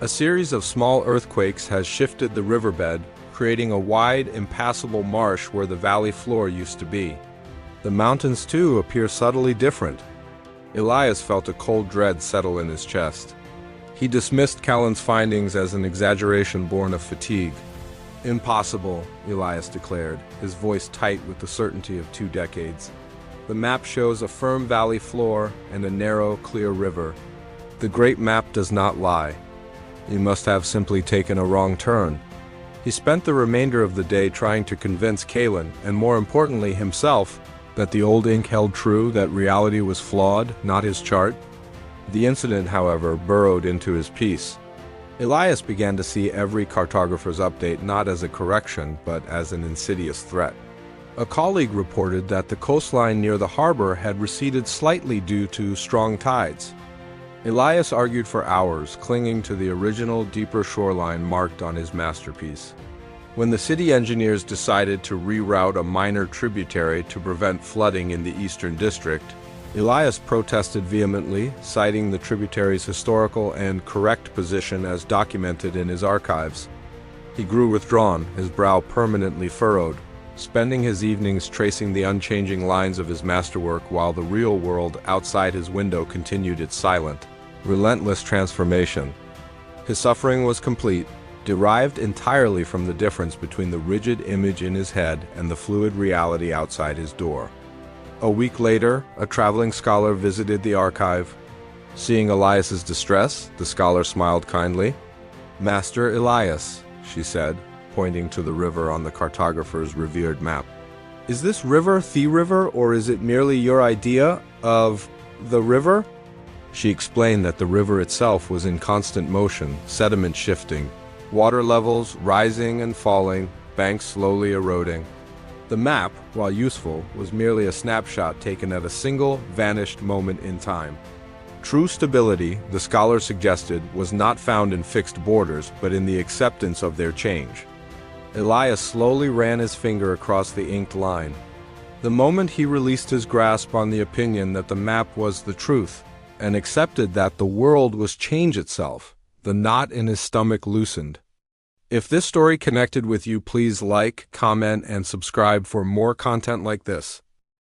A series of small earthquakes has shifted the riverbed, creating a wide, impassable marsh where the valley floor used to be. The mountains, too, appear subtly different. Elias felt a cold dread settle in his chest. He dismissed Callan's findings as an exaggeration born of fatigue. "Impossible," Elias declared, his voice tight with the certainty of 2 decades. "The map shows a firm valley floor and a narrow, clear river. The great map does not lie. You must have simply taken a wrong turn." He spent the remainder of the day trying to convince Callan, and more importantly himself, that the old ink held true, that reality was flawed, not his chart. The incident, however, burrowed into his peace. Elias began to see every cartographer's update not as a correction, but as an insidious threat. A colleague reported that the coastline near the harbor had receded slightly due to strong tides. Elias argued for hours, clinging to the original deeper shoreline marked on his masterpiece. When the city engineers decided to reroute a minor tributary to prevent flooding in the Eastern District, Elias protested vehemently, citing the tributary's historical and correct position as documented in his archives. He grew withdrawn, his brow permanently furrowed, spending his evenings tracing the unchanging lines of his masterwork while the real world outside his window continued its silent, relentless transformation. His suffering was complete, derived entirely from the difference between the rigid image in his head and the fluid reality outside his door. A week later, a traveling scholar visited the archive. Seeing Elias's distress, the scholar smiled kindly. "Master Elias," she said, pointing to the river on the cartographer's revered map. "Is this river the river, or is it merely your idea of the river?" She explained that the river itself was in constant motion, sediment shifting, water levels rising and falling, banks slowly eroding. The map, while useful, was merely a snapshot taken at a single, vanished moment in time. True stability, the scholar suggested, was not found in fixed borders, but in the acceptance of their change. Elias slowly ran his finger across the inked line. The moment he released his grasp on the opinion that the map was the truth, and accepted that the world was change itself, the knot in his stomach loosened. If this story connected with you, please like, comment, and subscribe for more content like this.